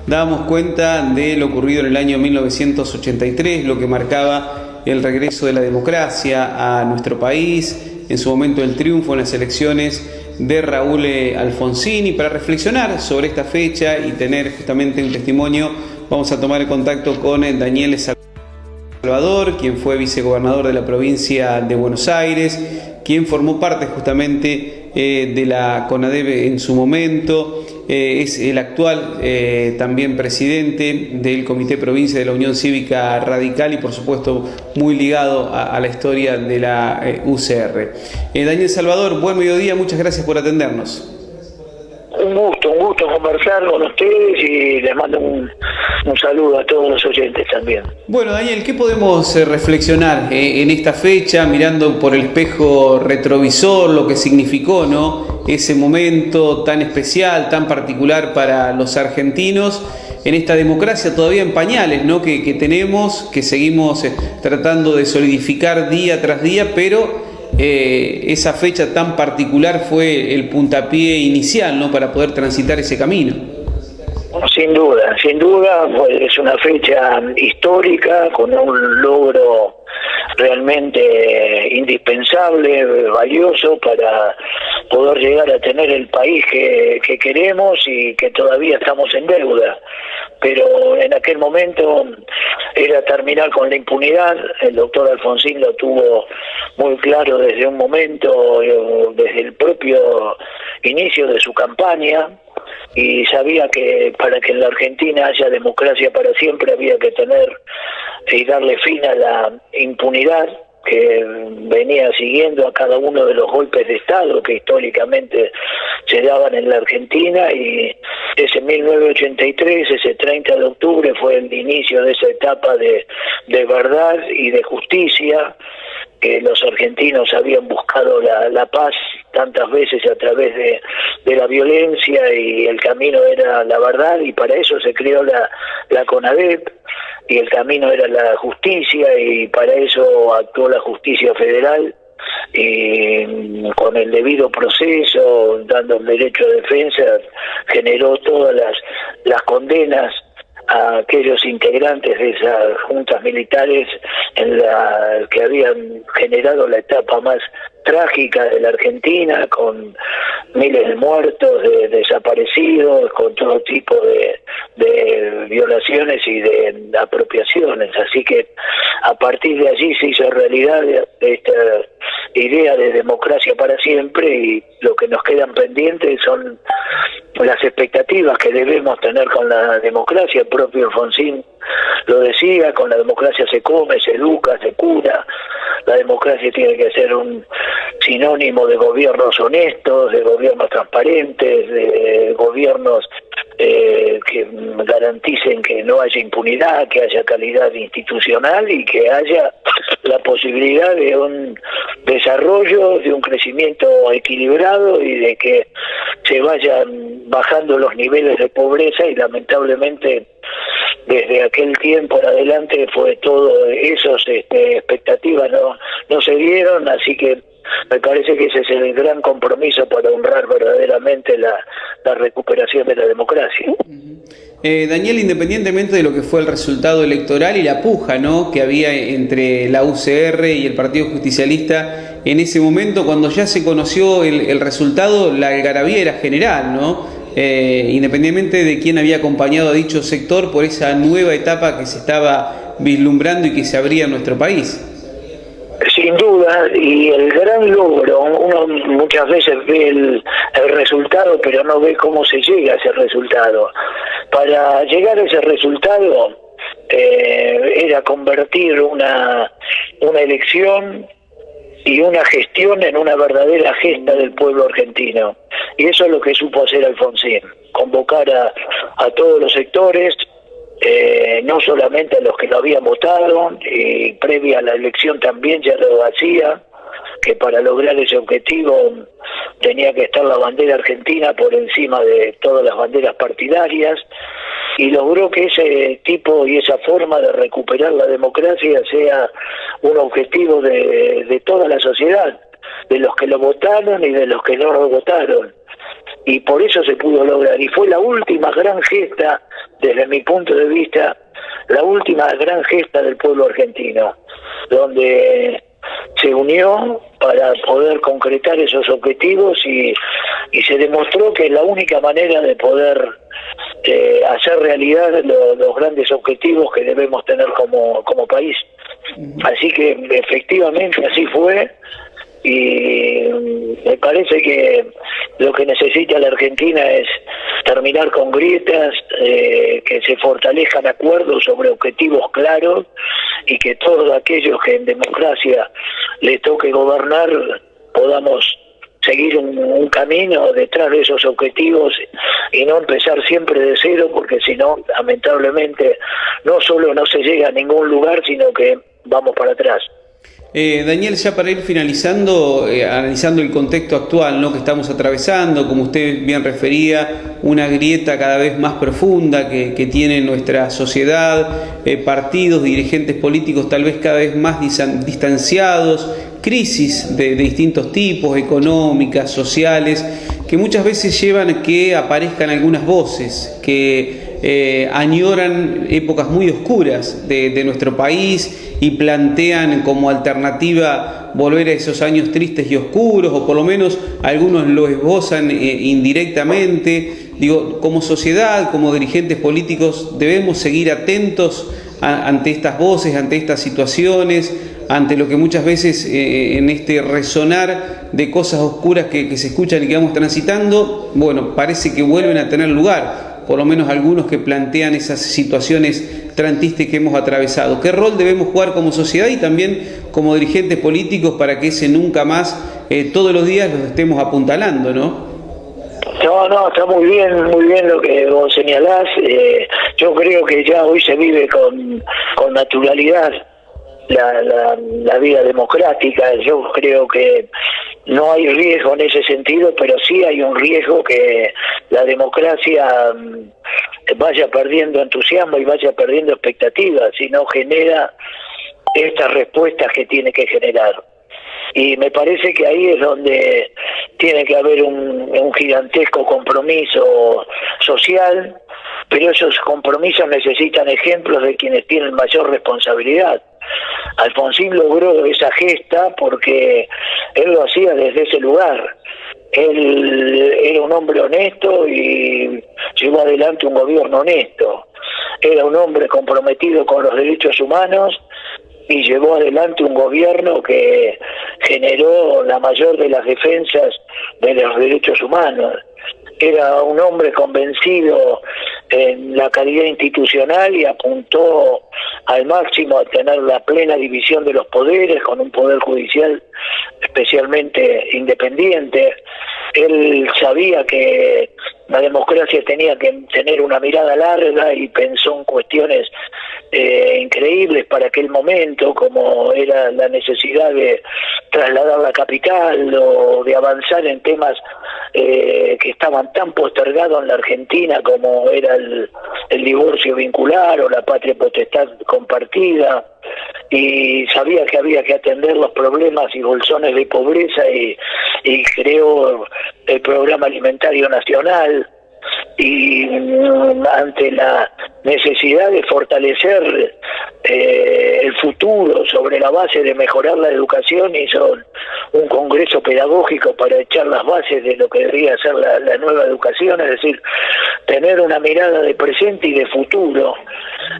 dábamos cuenta de lo ocurrido en el año 1983, lo que marcaba el regreso de la democracia a nuestro país, en su momento el triunfo en las elecciones de Raúl Alfonsín. Y para reflexionar sobre esta fecha y tener justamente un testimonio, vamos a tomar el contacto con Daniel Salvador, quien fue vicegobernador de la provincia de Buenos Aires, quien formó parte justamente de la CONADEP en su momento, es el actual también presidente del Comité Provincia de la Unión Cívica Radical y por supuesto muy ligado a la historia de la UCR. Daniel Salvador, buen mediodía, muchas gracias por atendernos. Un gusto conversar con ustedes y les mando un saludo a todos los oyentes también. Bueno, Daniel, ¿qué podemos reflexionar en esta fecha, mirando por el espejo retrovisor, lo que significó, ¿no?, ese momento tan especial, tan particular para los argentinos, en esta democracia todavía en pañales, ¿no?, que tenemos, que seguimos tratando de solidificar día tras día, pero esa fecha tan particular fue el puntapié inicial, ¿no?, para poder transitar ese camino. Sin duda, pues es una fecha histórica con un logro realmente indispensable, valioso para poder llegar a tener el país que queremos y que todavía estamos en deuda. Pero en aquel momento era terminar con la impunidad. El doctor Alfonsín lo tuvo muy claro desde un momento, desde el propio inicio de su campaña, y sabía que para que en la Argentina haya democracia para siempre había que tener y darle fin a la impunidad que venía siguiendo a cada uno de los golpes de Estado que históricamente se daban en la Argentina. Y ese 1983, ese 30 de octubre fue el inicio de esa etapa de verdad y de justicia, que los argentinos habían buscado la paz tantas veces a través de la violencia, y el camino era la verdad, y para eso se creó la CONADEP, y el camino era la justicia, y para eso actuó la justicia federal, y con el debido proceso, dando el derecho de defensa, generó todas las condenas a aquellos integrantes de esas juntas militares que habían generado la etapa más trágica de la Argentina, con miles de muertos, de desaparecidos, con todo tipo de violaciones y de apropiaciones. Así que a partir de allí se hizo realidad esta idea de democracia para siempre, y lo que nos quedan pendientes son las expectativas que debemos tener con la democracia. El propio Alfonsín lo decía: con la democracia se come, se educa, se cura. La democracia tiene que ser un sinónimo de gobiernos honestos, de gobiernos transparentes, de gobiernos que garanticen que no haya impunidad, que haya calidad institucional y que haya la posibilidad de un desarrollo, de un crecimiento equilibrado, y de que se vayan bajando los niveles de pobreza. Y lamentablemente desde aquel tiempo en adelante fue todo esas expectativas no se dieron, así que me parece que ese es el gran compromiso para honrar verdaderamente la recuperación de la democracia. Daniel, independientemente de lo que fue el resultado electoral y la puja, ¿no?, que había entre la UCR y el Partido Justicialista en ese momento, cuando ya se conoció el resultado, la algarabía era general, ¿no?, independientemente de quién había acompañado a dicho sector por esa nueva etapa que se estaba vislumbrando y que se abría en nuestro país. Sin duda, y el gran logro, uno muchas veces ve el resultado, pero no ve cómo se llega a ese resultado. Para llegar a ese resultado era convertir una elección y una gestión en una verdadera gesta del pueblo argentino. Y eso es lo que supo hacer Alfonsín: convocar a todos los sectores, no solamente a los que lo habían votado, y previa a la elección también ya lo hacía, que para lograr ese objetivo tenía que estar la bandera argentina por encima de todas las banderas partidarias, y logró que ese tipo y esa forma de recuperar la democracia sea un objetivo de toda la sociedad, de los que lo votaron y de los que no lo votaron. y por eso se pudo lograr, y fue la última gran gesta, desde mi punto de vista, la última gran gesta del pueblo argentino, donde se unió para poder concretar esos objetivos y se demostró que es la única manera de poder hacer realidad los grandes objetivos que debemos tener como país. Así que efectivamente así fue, y me parece que lo que necesita la Argentina es terminar con grietas, que se fortalezcan acuerdos sobre objetivos claros, y que todos aquellos que en democracia les toque gobernar podamos seguir un camino detrás de esos objetivos y no empezar siempre de cero, porque si no, lamentablemente, no solo no se llega a ningún lugar, sino que vamos para atrás. Daniel, ya para ir finalizando, analizando el contexto actual, ¿no?, que estamos atravesando, como usted bien refería, una grieta cada vez más profunda que tiene nuestra sociedad, partidos, dirigentes políticos tal vez cada vez más distanciados, crisis de distintos tipos, económicas, sociales, que muchas veces llevan a que aparezcan algunas voces que añoran épocas muy oscuras de nuestro país y plantean como alternativa volver a esos años tristes y oscuros, o por lo menos algunos lo esbozan indirectamente. Digo, como sociedad, como dirigentes políticos, debemos seguir atentos ante estas voces, ante estas situaciones, ante lo que muchas veces en este resonar de cosas oscuras que se escuchan y que vamos transitando, bueno, parece que vuelven a tener lugar, por lo menos algunos que plantean esas situaciones tan tristes que hemos atravesado. ¿Qué rol debemos jugar como sociedad y también como dirigentes políticos para que ese nunca más, todos los días los estemos apuntalando, ¿no? No, está muy bien lo que vos señalás. Yo creo que ya hoy se vive con naturalidad la vida democrática. Yo creo que no hay riesgo en ese sentido, pero sí hay un riesgo que la democracia vaya perdiendo entusiasmo y vaya perdiendo expectativas, si no genera estas respuestas que tiene que generar. Y me parece que ahí es donde tiene que haber un gigantesco compromiso social, pero esos compromisos necesitan ejemplos de quienes tienen mayor responsabilidad. Alfonsín logró esa gesta porque él lo hacía desde ese lugar. Él era un hombre honesto y llevó adelante un gobierno honesto. Era un hombre comprometido con los derechos humanos y llevó adelante un gobierno que generó la mayor de las defensas de los derechos humanos. Era un hombre convencido en la calidad institucional y apuntó al máximo a tener la plena división de los poderes, con un poder judicial especialmente independiente. Él sabía que la democracia tenía que tener una mirada larga y pensó en cuestiones increíbles para aquel momento, como era la necesidad de trasladar la capital o de avanzar en temas que estaban tan postergados en la Argentina, como era el divorcio vincular o la patria potestad compartida, y sabía que había que atender los problemas y bolsones de pobreza y creó el Programa Alimentario Nacional. Y ante la necesidad de fortalecer el futuro sobre la base de mejorar la educación, hizo un congreso pedagógico para echar las bases de lo que debería ser la nueva educación, es decir, tener una mirada de presente y de futuro,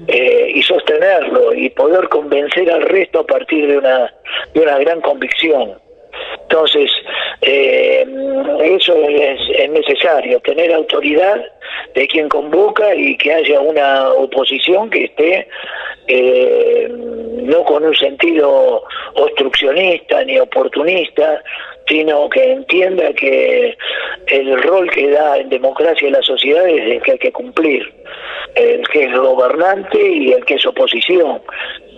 y sostenerlo y poder convencer al resto a partir de una gran convicción. Entonces, eso es necesario, tener autoridad de quien convoca y que haya una oposición que esté no con un sentido obstruccionista ni oportunista, sino que entienda que el rol que da en democracia la sociedad es el que hay que cumplir, el que es gobernante y el que es oposición.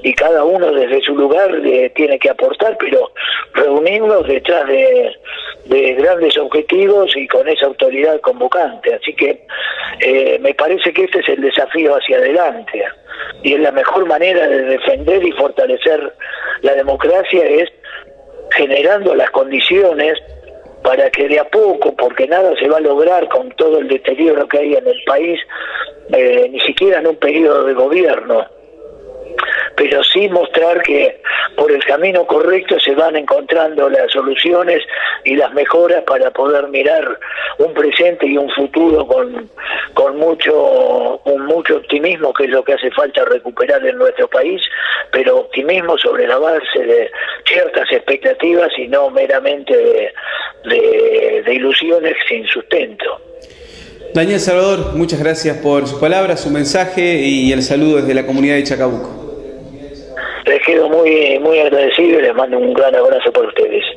Y cada uno desde su lugar tiene que aportar, pero reunirnos detrás de grandes objetivos y con esa autoridad convocante. Así que me parece que este es el desafío hacia adelante. Y es la mejor manera de defender y fortalecer la democracia es generando las condiciones para que de a poco, porque nada se va a lograr con todo el deterioro que hay en el país, ni siquiera en un periodo de gobierno, pero sí mostrar que por el camino correcto se van encontrando las soluciones y las mejoras para poder mirar un presente y un futuro con mucho optimismo, que es lo que hace falta recuperar en nuestro país, pero optimismo sobre la base de ciertas expectativas y no meramente de ilusiones sin sustento. Daniel Salvador, muchas gracias por sus palabras, su mensaje y el saludo desde la comunidad de Chacabuco. Les quedo muy agradecido y les mando un gran abrazo para ustedes.